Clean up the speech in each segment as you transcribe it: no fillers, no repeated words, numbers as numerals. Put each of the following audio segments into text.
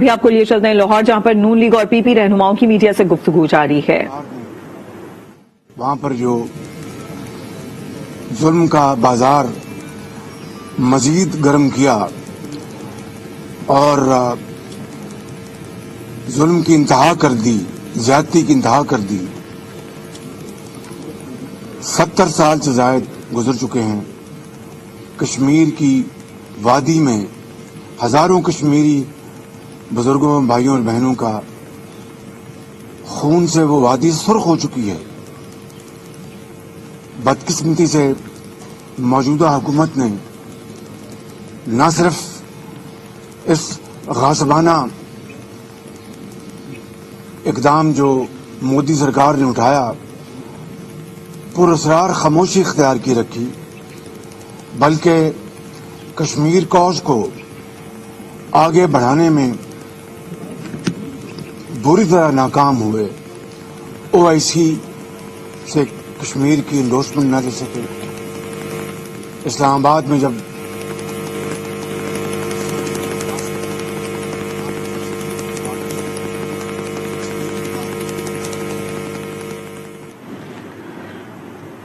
ابھی آپ کو لیے چلتے ہیں لاہور، جہاں پر نون لیگ اور پی پی رہنماؤں کی میڈیا سے گفتگو جاری ہے۔ وہاں پر جو ظلم کا بازار مزید گرم کیا اور ظلم کی انتہا کر دی، زیادتی کی انتہا کر دی۔ 70 سال سے زائد گزر چکے ہیں۔ کشمیر کی وادی میں ہزاروں کشمیری بزرگوں، بھائیوں اور بہنوں کا خون سے وہ وادی سرخ ہو چکی ہے۔ بدقسمتی سے موجودہ حکومت نے نہ صرف اس غاصبانہ اقدام جو مودی سرکار نے اٹھایا پراسرار خاموشی اختیار کی رکھی، بلکہ کشمیر کوز کو آگے بڑھانے میں بری طرح ناکام ہوئے۔ OIC سے کشمیر کی انڈورسمنٹ نہ لے سکے۔ اسلام آباد میں جب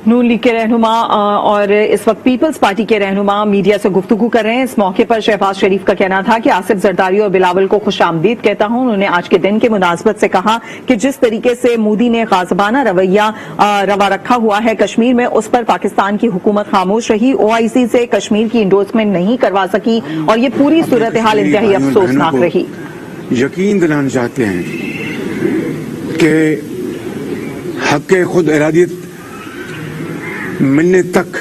نون لیگ کے رہنما اور اس وقت پیپلز پارٹی کے رہنما میڈیا سے گفتگو کر رہے ہیں۔ اس موقع پر شہباز شریف کا کہنا تھا کہ آصف زرداری اور بلاول کو خوش آمدید کہتا ہوں۔ انہوں نے آج کے دن کے مناسبت سے کہا کہ جس طریقے سے مودی نے غاصبانہ رویہ روا رکھا ہوا ہے کشمیر میں، اس پر پاکستان کی حکومت خاموش رہی، OIC سے کشمیر کی انڈورسمنٹ نہیں کروا سکی اور یہ پوری صورتحال انتہائی افسوسناک رہی۔ یقین دلانا چاہتے ہیں کہ حق خود ارادیت ملنے تک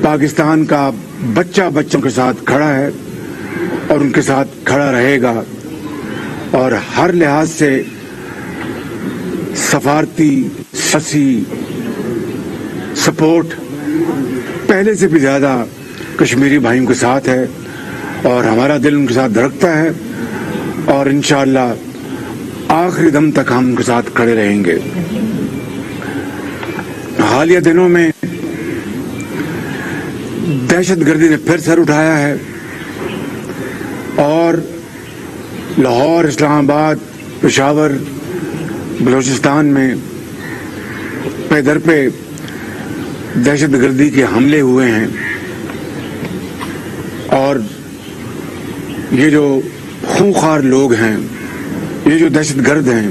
پاکستان کا بچہ بچوں کے ساتھ کھڑا ہے اور ان کے ساتھ کھڑا رہے گا، اور ہر لحاظ سے سفارتی سیاسی سپورٹ پہلے سے بھی زیادہ کشمیری بھائیوں کے ساتھ ہے، اور ہمارا دل ان کے ساتھ دھڑکتا ہے، اور انشاءاللہ آخری دم تک ہم ان کے ساتھ کھڑے رہیں گے۔ حالیہ دنوں میں دہشت گردی نے پھر سر اٹھایا ہے، اور لاہور، اسلام آباد، پشاور، بلوچستان میں پے در پہ دہشت گردی کے حملے ہوئے ہیں، اور یہ جو خونخوار لوگ ہیں، یہ جو دہشت گرد ہیں،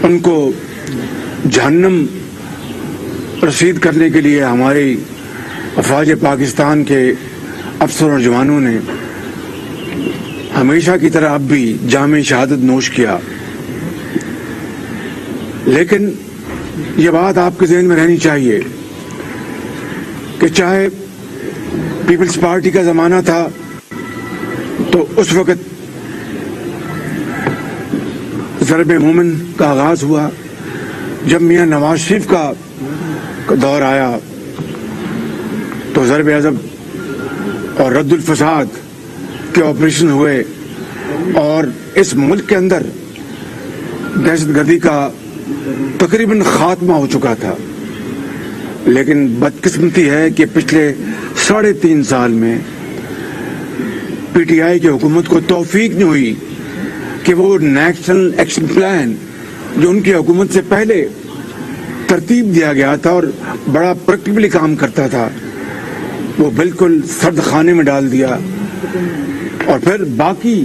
ان کو جہنم رسید کرنے کے لیے ہماری افواج پاکستان کے افسروں اور جوانوں نے ہمیشہ کی طرح اب بھی جام شہادت نوش کیا۔ لیکن یہ بات آپ کے ذہن میں رہنی چاہیے کہ چاہے پیپلز پارٹی کا زمانہ تھا تو اس وقت ضرب مومن کا آغاز ہوا، جب میاں نواز شریف کا دور آیا تو ضرب عضب اور رد الفساد کے آپریشن ہوئے، اور اس ملک کے اندر دہشت گردی کا تقریباً خاتمہ ہو چکا تھا۔ لیکن بدقسمتی ہے کہ پچھلے 3.5 سال میں PTI کی حکومت کو توفیق نہیں ہوئی کہ وہ نیشنل ایکشن پلان جو ان کی حکومت سے پہلے ترتیب دیا گیا تھا اور بڑا پریکٹیکلی کام کرتا تھا، وہ بالکل سرد خانے میں ڈال دیا، اور پھر باقی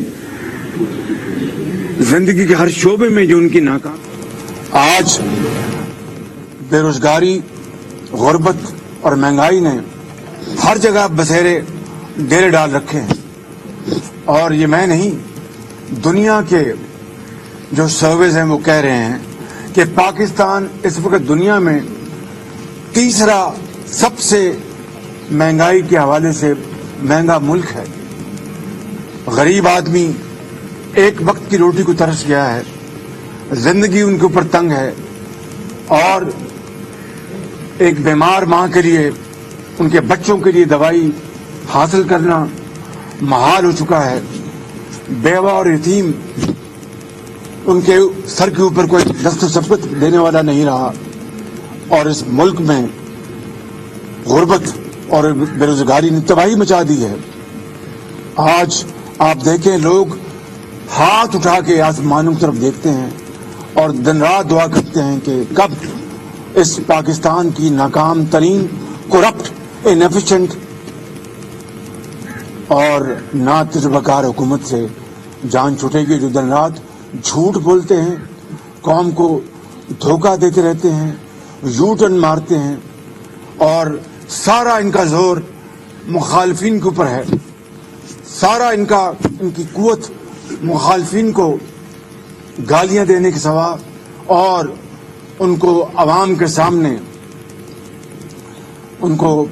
زندگی کے ہر شعبے میں جو ان کی ناکام۔ آج بے روزگاری، غربت اور مہنگائی نے ہر جگہ بسیرے ڈیرے ڈال رکھے ہیں، اور یہ میں نہیں، دنیا کے جو سرویز ہیں وہ کہہ رہے ہیں کہ پاکستان اس وقت دنیا میں تیسرا سب سے مہنگائی کے حوالے سے مہنگا ملک ہے۔ غریب آدمی ایک وقت کی روٹی کو ترس گیا ہے، زندگی ان کے اوپر تنگ ہے، اور ایک بیمار ماں کے لیے، ان کے بچوں کے لیے دوائی حاصل کرنا محال ہو چکا ہے۔ بیوہ اور یتیم، ان کے سر کے اوپر کوئی دست و ثبت دینے والا نہیں رہا، اور اس ملک میں غربت اور بے روزگاری نے تباہی مچا دی ہے۔ آج آپ دیکھیں، لوگ ہاتھ اٹھا کے آسمانوں کی طرف دیکھتے ہیں اور دن رات دعا کرتے ہیں کہ کب اس پاکستان کی ناکام ترین کرپٹ انیفیشینٹ اور نا تجربہ کار حکومت سے جان چھوٹے گی، جو دن رات جھوٹ بولتے ہیں، قوم کو دھوکہ دیتے رہتے ہیں، یو ٹرن مارتے ہیں، اور سارا ان کا زور مخالفین کے اوپر ہے، سارا ان کی قوت مخالفین کو گالیاں دینے کے سوا اور ان کو عوام کے سامنے ان کو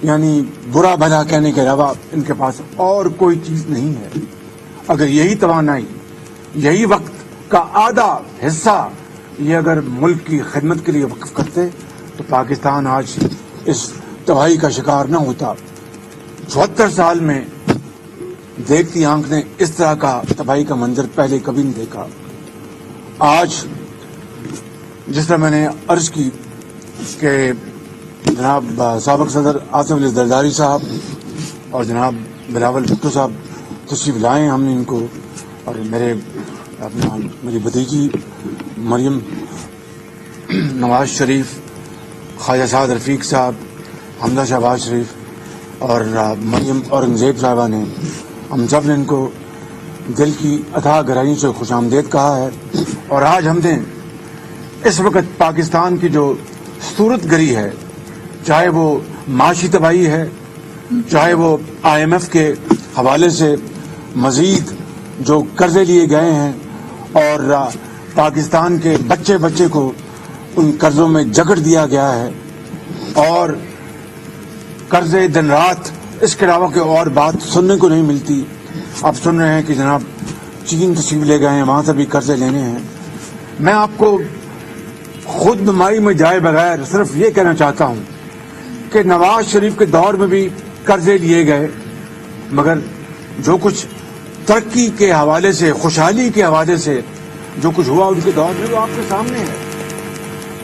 یعنی برا بھلا کہنے کے علاوہ ان کے پاس اور کوئی چیز نہیں ہے۔ اگر یہی توانائی، یہی وقت کا آدھا حصہ یہ اگر ملک کی خدمت کے لیے وقف کرتے تو پاکستان آج اس تباہی کا شکار نہ ہوتا۔ 74 سال میں دیکھتی آنکھ نے اس طرح کا تباہی کا منظر پہلے کبھی نہیں دیکھا۔ آج جس طرح میں نے عرض کی کہ جناب سابق صدر آصف علی زرداری صاحب اور جناب بلاول بھٹو صاحب تشریف لائے، ہم نے ان کو، اور میری بھتیجی مریم نواز شریف، خواجہ سعد رفیق صاحب، حمزہ شہباز شریف اور مریم اورنگزیب صاحبہ نے، ہم سب نے ان کو دل کی اتھاہ گہرائی سے خوش آمدید کہا ہے۔ اور آج ہم نے اس وقت پاکستان کی جو صورت گری ہے، چاہے وہ معاشی تباہی ہے، چاہے وہ IMF کے حوالے سے مزید جو قرضے لیے گئے ہیں اور پاکستان کے بچے بچے کو ان قرضوں میں جکڑ دیا گیا ہے، اور قرضے دن رات، اس کے علاوہ کہ اور بات سننے کو نہیں ملتی۔ اب سن رہے ہیں کہ جناب چین تشریف لے گئے ہیں، وہاں سے بھی قرضے لینے ہیں۔ میں آپ کو خود نمائی میں جائے بغیر صرف یہ کہنا چاہتا ہوں کہ نواز شریف کے دور میں بھی قرضے لیے گئے، مگر جو کچھ ترقی کے حوالے سے، خوشحالی کے حوالے سے جو کچھ ہوا ان کے دور میں وہ آپ کے سامنے ہے۔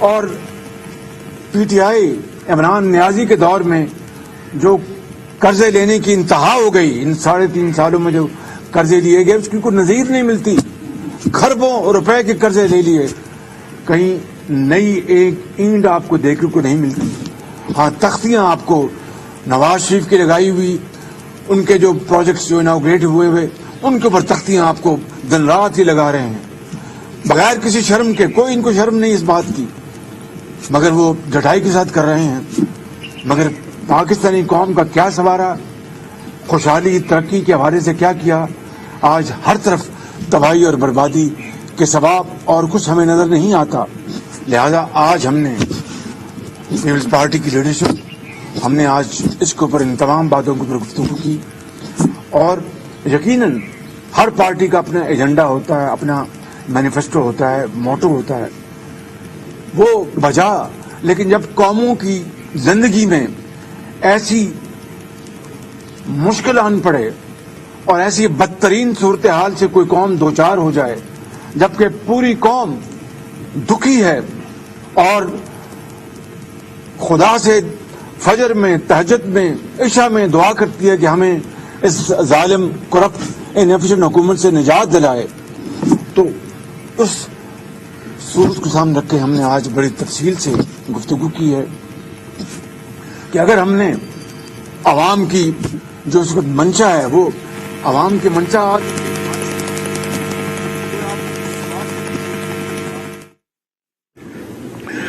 اور PTI عمران نیازی کے دور میں جو قرضے لینے کی انتہا ہو گئی، ان 3.5 سالوں میں جو قرضے لیے گئے اس کی کوئی نظیر نہیں ملتی۔ خربوں روپے کے قرضے لے لیے، کہیں نئی ایک اینٹ آپ کو دیکھنے کو نہیں ملتی۔ ہاں، تختیاں آپ کو نواز شریف کی لگائی ہوئی، ان کے جو پروجیکٹس جو اناگریٹ ہوئے ان کے اوپر تختیاں آپ کو دن رات ہی لگا رہے ہیں بغیر کسی شرم کے۔ کوئی ان کو شرم نہیں اس بات کی، مگر وہ ڈٹائی کے ساتھ کر رہے ہیں۔ مگر پاکستانی قوم کا کیا سوارا، خوشحالی ترقی کے حوالے سے کیا کیا؟ آج ہر طرف تباہی اور بربادی کے سوا اور کچھ ہمیں نظر نہیں آتا۔ لہذا آج ہم نے پیپلز پارٹی کی لیڈرشپ، ہم نے آج اس کے اوپر ان تمام باتوں کے اوپر گفتگو کی، اور یقیناً ہر پارٹی کا اپنا ایجنڈا ہوتا ہے، اپنا مینیفیسٹو ہوتا ہے، موٹو ہوتا ہے، وہ بجا۔ لیکن جب قوموں کی زندگی میں ایسی مشکل آن پڑے اور ایسی بدترین صورتحال سے کوئی قوم دوچار ہو جائے، جبکہ پوری قوم دکھی ہے اور خدا سے فجر میں، تہجد میں، عشاء میں دعا کرتی ہے کہ ہمیں اس ظالم کرپٹ انیفیشینٹ حکومت سے نجات دلائے، تو اس صورت کو سامنے رکھ کے ہم نے آج بڑی تفصیل سے گفتگو کی ہے کہ اگر ہم نے عوام کی جو اس وقت منشا ہے، وہ عوام کی منشا آج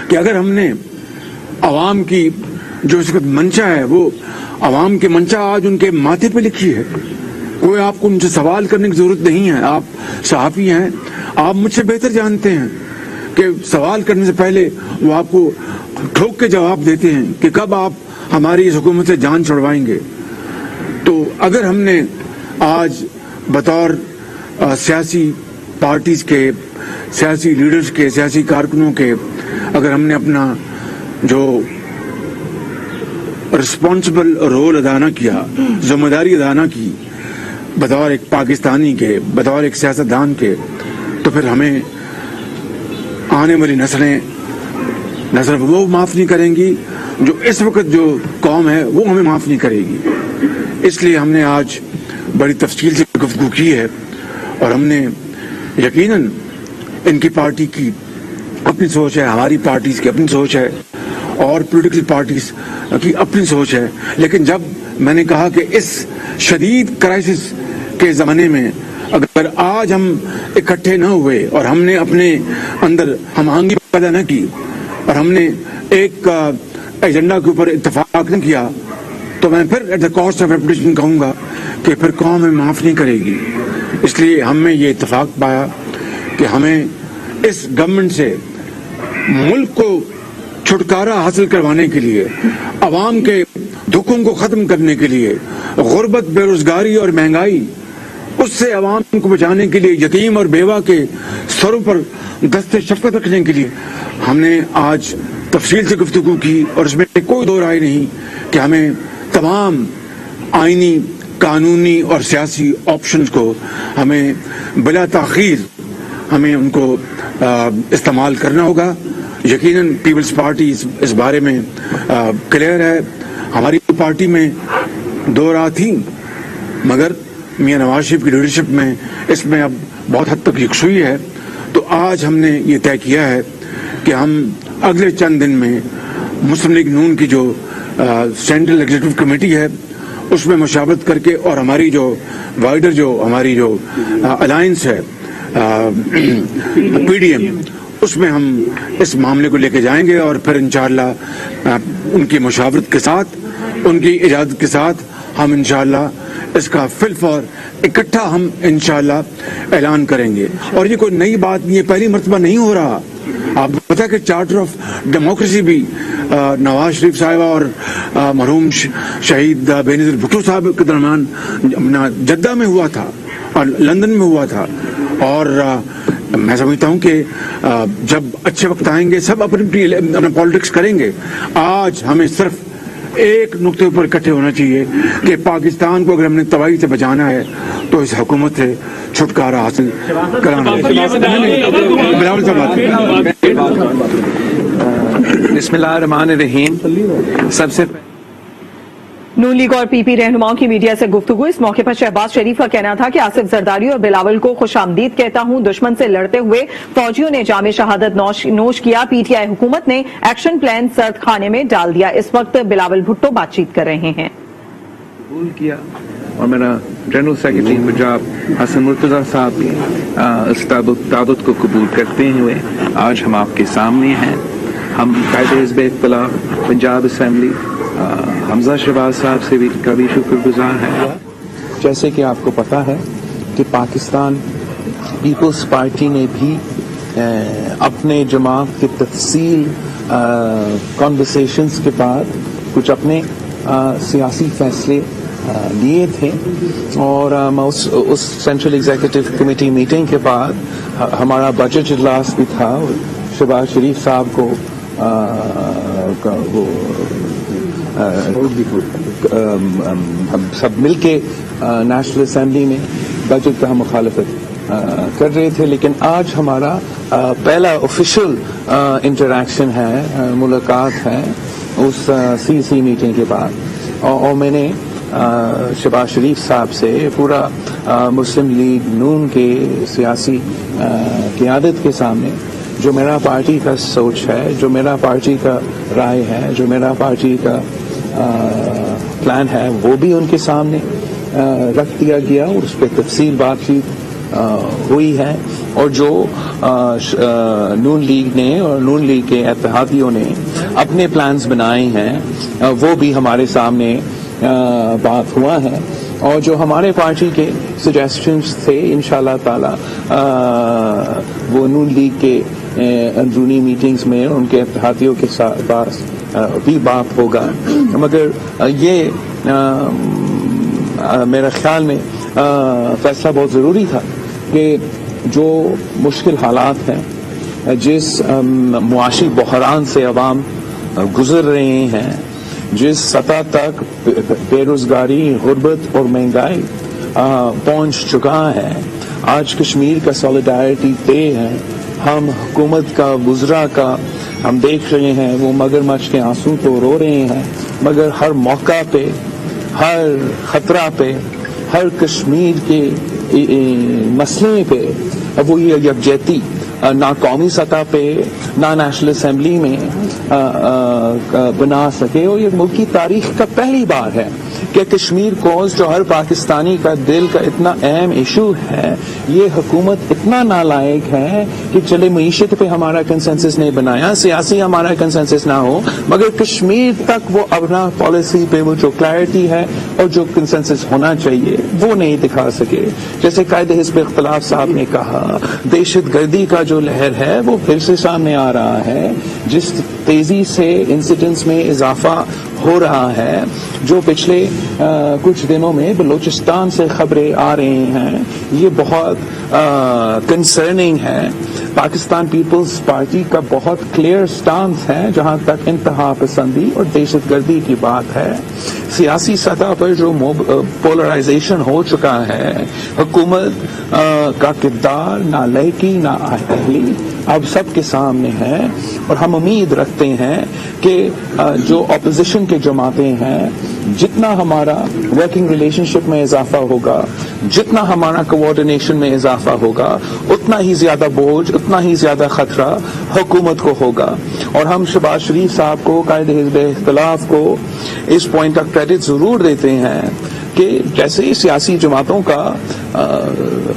کہ اگر ہم نے عوام کی جو اس وقت منشا ہے، وہ عوام کی منشا آج ان کے ماتھے پہ لکھی ہے، کوئی آپ کو ان سے سوال کرنے کی ضرورت نہیں ہے۔ آپ صحافی ہیں، آپ مجھ سے بہتر جانتے ہیں کہ سوال کرنے سے پہلے وہ آپ کو ٹھوک کے جواب دیتے ہیں کہ کب آپ ہماری اس حکومت سے جان چھڑوائیں گے۔ تو اگر ہم نے آج بطور سیاسی پارٹیز کے، سیاسی لیڈرز کے، سیاسی کارکنوں کے، اگر ہم نے اپنا جو رسپانسبل رول ادا نہ کیا، ذمہ داری ادا نہ کی بطور ایک پاکستانی کے، بطور ایک سیاستدان کے، تو پھر ہمیں آنے والی نسلیں نہ صرف وہ معاف نہیں کریں گی، جو اس وقت جو قوم ہے وہ ہمیں معاف نہیں کرے گی۔ اس لیے ہم نے آج بڑی تفصیل سے گفتگو کی ہے، اور ہم نے یقیناً ان کی پارٹی کی اپنی سوچ ہے, ہماری پارٹیز کی اپنی سوچ ہے, اور پولیٹیکل پارٹیز کی اپنی سوچ ہے, لیکن جب میں نے کہا کہ اس شدید کرائسس کے زمانے میں اگر آج ہم اکٹھے نہ ہوئے اور ہم نے اپنے اندر ہم آہنگی پیدا نہ کی اور ہم نے ایک ایجنڈا کے اوپر اتفاق نہ کیا, تو میں پھر at the cost of reputation کہوں گا کہ پھر قوم ہمیں معاف نہیں کرے گی. اس لیے ہم نے یہ اتفاق پایا کہ ہمیں اس گورنمنٹ سے ملک کو چھٹکارا حاصل کروانے کے لیے, عوام کے دکھوں کو ختم کرنے کے لیے, غربت, بے روزگاری اور مہنگائی اس سے عوام کو بچانے کے لیے, یتیم اور بیوہ کے سروں پر دست شفقت رکھنے کے لیے ہم نے آج تفصیل سے گفتگو کی, اور اس میں کوئی دو رائے نہیں کہ ہمیں تمام آئینی, قانونی اور سیاسی آپشنز کو ہمیں بلا تاخیر ہمیں ان کو استعمال کرنا ہوگا. یقیناً پیپلز پارٹی اس بارے میں کلیئر ہے. ہماری پارٹی میں دو راہ تھیں, مگر میاں نواز شریف کی لیڈرشپ میں اس میں اب بہت حد تک یکسوئی ہے. تو آج ہم نے یہ طے کیا ہے کہ ہم اگلے چند دن میں مسلم لیگ نون کی جو سینٹرل ایگزیکٹو کمیٹی ہے اس میں مشاورت کر کے, اور ہماری جو وائڈر جو ہماری جو الائنس ہے پی ڈی ایم, اس میں ہم اس معاملے کو لے کے جائیں گے, اور پھر انشاءاللہ ان کی مشاورت کے ساتھ, ان کی اجازت کے ساتھ ہم انشاءاللہ اس کا فل اکٹھا ہم انشاءاللہ اعلان کریں گے. اور یہ کوئی نئی بات نہیں ہے, پہلی مرتبہ نہیں ہو رہا. آپ کو پتا کہ چارٹر آف ڈیموکریسی بھی نواز شریف صاحبہ اور مرحوم شہید بے نظیر بھٹو صاحب کے درمیان جدہ میں ہوا تھا اور لندن میں ہوا تھا. اور میں سمجھتا ہوں کہ جب اچھے وقت آئیں گے سب اپنی پالیٹکس کریں گے. آج ہمیں صرف ایک نقطے پر اکٹھے ہونا چاہیے کہ پاکستان کو اگر ہم نے تباہی سے بچانا ہے تو اس حکومت سے چھٹکارا حاصل کرانا ہے. بسم اللہ الرحمن الرحیم. سب سے نون لیگ اور پی پی رہنماؤں کی میڈیا سے گفتگو. اس موقع پر شہباز شریف کا کہنا تھا کہ آصف زرداری اور بلاول کو خوش آمدید کہتا ہوں. دشمن سے لڑتے ہوئے فوجیوں نے جام شہادت نوش کیا. پی ٹی آئی حکومت نے ایکشن پلان سرد خانے میں ڈال دیا. اس وقت بلاول بھٹو بات چیت کر رہے ہیں. قبول کیا, اور میرا جنرل سیکرٹری پنجاب حسن مرتضیٰ صاحب بھی اس دعوت کو قبول کرتے ہوئے آج ہم آپ کے سامنے ہیں. ہم قائد حزب اختلاف پنجاب اسمبلی حمزہ شہباز صاحب سے بھی کبھی شکر گزار ہیں. جیسے کہ آپ کو پتا ہے کہ پاکستان پیپلز پارٹی نے بھی اپنے جماعت کی تفصیل کانورسیشنز کے بعد کچھ اپنے سیاسی فیصلے لیے تھے, اور اس سینٹرل ایگزیکٹو کمیٹی میٹنگ کے بعد ہمارا بجٹ اجلاس بھی تھا. شہباز شریف صاحب کو ہم سب مل کے نیشنل اسمبلی میں بجٹ کا مخالفت کر رہے تھے, لیکن آج ہمارا پہلا آفیشیل انٹریکشن ہے, ملاقات ہے اس سی میٹنگ کے بعد. اور میں نے شہباز شریف صاحب سے پورا مسلم لیگ نون کے سیاسی قیادت کے سامنے جو میرا پارٹی کا سوچ ہے, جو میرا پارٹی کا رائے ہے, جو میرا پارٹی کا پلان ہے, وہ بھی ان کے سامنے رکھ دیا گیا, اور اس پہ تفصیل بات چیت ہوئی ہے. اور جو نون لیگ نے اور نون لیگ کے اتحادیوں نے اپنے پلانز بنائے ہیں وہ بھی ہمارے سامنے بات ہوا ہے. اور جو ہمارے پارٹی کے سجیشنز تھے انشاءاللہ تعالی وہ نون لیگ کے اندرونی میٹنگز میں ان کے اتحادیوں کے پاس بھی بات ہوگا. مگر یہ میرا خیال میں فیصلہ بہت ضروری تھا کہ جو مشکل حالات ہیں, جس معاشی بحران سے عوام گزر رہے ہیں, جس سطح تک بے روزگاری, غربت اور مہنگائی پہنچ چکا ہے, آج کشمیر کا سولیڈارٹی ڈے ہے. ہم حکومت کا, وزراء کا ہم دیکھ رہے ہیں وہ مگرمچھ کے آنسو تو رو رہے ہیں, مگر ہر موقع پہ, ہر خطرہ پہ, ہر کشمیر کے مسئلے پہ وہ یہ یکجہتی نہ قومی سطح پہ نہ نیشنل اسمبلی میں بنا سکے. اور یہ ملک کی تاریخ کا پہلی بار ہے کہ کشمیر کوز جو ہر پاکستانی کا دل کا اتنا اہم ایشو ہے, یہ حکومت اتنا نالائق ہے کہ چلے معیشت پہ ہمارا کنسنسس نہیں بنایا, سیاسی ہمارا کنسنسس نہ ہو, مگر کشمیر تک وہ اپنا پالیسی پہ وہ جو کلیئرٹی ہے اور جو کنسنسس ہونا چاہیے وہ نہیں دکھا سکے. جیسے قائد حزب اختلاف صاحب نے کہا, دہشت گردی کا جو لہر ہے وہ پھر سے سامنے آ رہا ہے. جس تیزی سے انسیڈنٹس میں اضافہ ہو رہا ہے, جو پچھلے کچھ دنوں میں بلوچستان سے خبریں آ رہی ہیں, یہ بہت کنسرننگ ہے. پاکستان پیپلز پارٹی کا بہت کلیئر سٹانس ہے جہاں تک انتہا پسندی اور دہشت گردی کی بات ہے. سیاسی سطح پر جو پولرائزیشن ہو چکا ہے, حکومت کا کردار نہ لائقی نہ اہلی اب سب کے سامنے ہے. اور ہم امید رکھتے ہیں کہ جو اپوزیشن کے جماعتیں ہیں, جتنا ہمارا ورکنگ ریلیشن شپ میں اضافہ ہوگا, جتنا ہمارا کوآرڈینیشن میں اضافہ ہوگا, اتنا ہی زیادہ بوجھ, اتنا ہی زیادہ خطرہ حکومت کو ہوگا. اور ہم شہباز شریف صاحب کو, قائد حزب اختلاف کو اس پوائنٹ کا کریڈٹ ضرور دیتے ہیں کہ جیسے سیاسی جماعتوں کا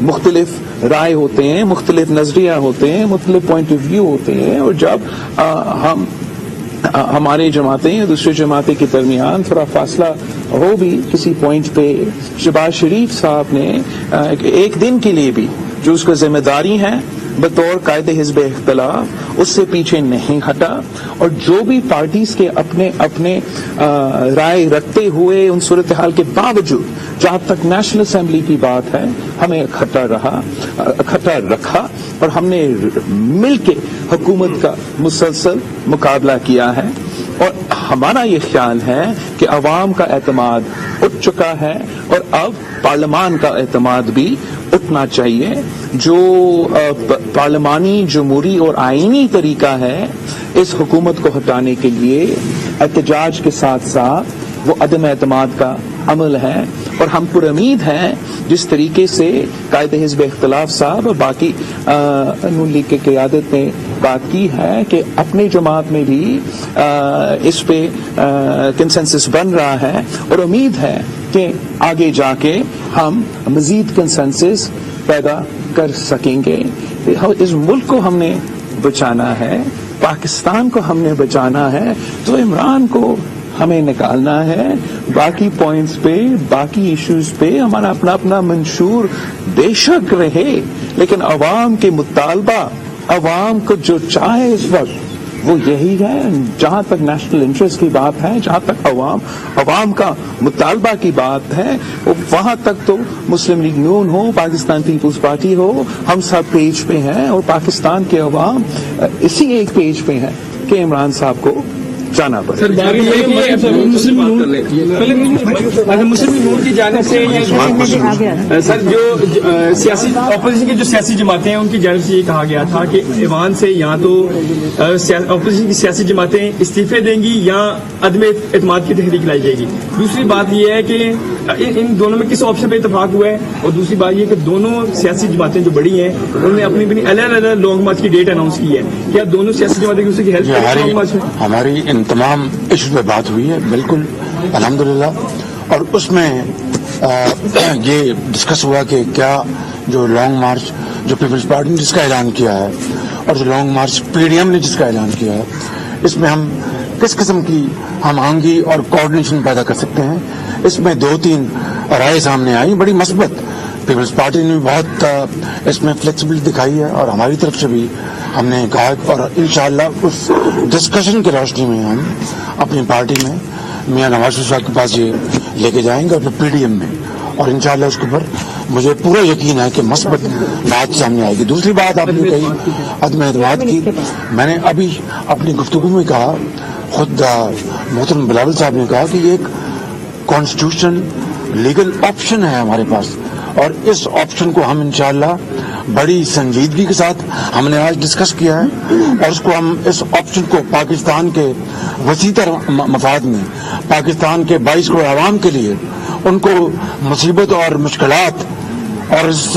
مختلف رائے ہوتے ہیں, مختلف نظریہ ہوتے ہیں, مختلف پوائنٹ آف ویو ہوتے ہیں, اور جب ہمارے جماعتیں یا دوسرے جماعتیں کے درمیان تھوڑا فاصلہ ہو بھی کسی پوائنٹ پہ, شہباز شریف صاحب نے ایک دن کے لیے بھی جو اس کا ذمہ داری ہے بطور قائد حزب اختلاف اس سے پیچھے نہیں ہٹا. اور جو بھی پارٹیز کے اپنے رائے رکھتے ہوئے ان صورتحال کے باوجود جہاں تک نیشنل اسمبلی کی بات ہے ہمیں اکٹھا رکھا اور ہم نے مل کے حکومت کا مسلسل مقابلہ کیا ہے. اور ہمارا یہ خیال ہے کہ عوام کا اعتماد اٹھ چکا ہے اور اب پارلیمان کا اعتماد بھی اٹھنا چاہیے. جو پارلیمانی جمہوری اور آئینی طریقہ ہے اس حکومت کو ہٹانے کے لیے احتجاج کے ساتھ ساتھ وہ عدم اعتماد کا عمل ہے. اور ہم پر امید ہیں جس طریقے سے قائد حزب اختلاف صاحب اور باقی نون لیگ کی قیادت نے بات کی ہے کہ اپنے جماعت میں بھی اس پہ کنسنسس بن رہا ہے, اور امید ہے کہ آگے جا کے ہم مزید کنسنسس پیدا کر سکیں گے. اس ملک کو ہم نے بچانا ہے, پاکستان کو ہم نے بچانا ہے, تو عمران کو ہمیں نکالنا ہے. باقی پوائنٹس پہ, باقی ایشوز پہ ہمارا اپنا منشور بے شک رہے, لیکن عوام کے مطالبہ, عوام کو جو چاہے اس وقت وہ یہی ہے. جہاں تک نیشنل انٹرسٹ کی بات ہے, جہاں تک عوام کا مطالبہ کی بات ہے, وہاں تک تو مسلم لیگ نون ہو, پاکستان پیپلز پارٹی ہو, ہم سب پیج پہ ہیں. اور پاکستان کے عوام اسی ایک پیج پہ ہیں کہ عمران صاحب کو جانا پڑے. سر بات یہ ہے کہ مسلم نون کی جانب سے سر جو سیاسی اپوزیشن کی جو سیاسی جماعتیں ہیں ان کی جانب سے یہ کہا گیا تھا کہ ایوان سے یا تو اپوزیشن کی سیاسی جماعتیں استعفے دیں گی یا عدم اعتماد کی تحریک لائی جائے گی. دوسری بات یہ ہے کہ ان دونوں میں کس آپشن پہ اتفاق ہوا ہے, اور دوسری بات یہ کہ دونوں سیاسی جماعتیں جو بڑی ہیں انہوں نے اپنی علیحدہ لانگ مارچ کی ڈیٹ اناؤنس کی ہے. کیا دونوں سیاسی جماعتیں ایک دوسرے کی ہیلپ کریں لانگ مارچ میں؟ ہماری ان تمام ایشو پہ بات ہوئی ہے بالکل الحمدللہ, اور اس میں یہ ڈسکس ہوا کہ کیا جو لانگ مارچ جو پیپلز پارٹی نے جس کا اعلان کیا ہے اور جو لانگ مارچ پی ڈی ایم نے جس کا اعلان کیا ہے, اس میں ہم کس قسم کی ہم آہنگی اور کوآرڈینیشن پیدا کر سکتے ہیں. اس میں 2-3 رائے سامنے آئی بڑی مثبت. پیپلز پارٹی نے بہت اس میں فلیکسیبلٹی دکھائی ہے, اور ہماری طرف سے بھی ہم نے کہا, اور انشاءاللہ اس ڈسکشن کی روشنی میں ہم اپنی پارٹی میں میاں نواز شریف صاحب کے پاس یہ لے کے جائیں گے اور پھر پی ڈی ایم میں, اور انشاءاللہ اس کے اوپر مجھے پورا یقین ہے کہ مثبت بات سامنے آئے گی. دوسری بات آپ نے کہی عدم اعتماد کی, میں نے ابھی اپنی گفتگو میں کہا, خود محترم بلاول صاحب نے کہا کہ یہ ایک کانسٹیٹیوشن لیگل آپشن ہے ہمارے پاس, اور اس آپشن کو ہم انشاءاللہ بڑی سنجیدگی کے ساتھ ہم نے آج ڈسکس کیا ہے, اور اس کو ہم اس آپشن کو پاکستان کے وسیع تر مفاد میں, پاکستان کے 22 کروڑ عوام کے لیے ان کو مصیبت اور مشکلات اور اس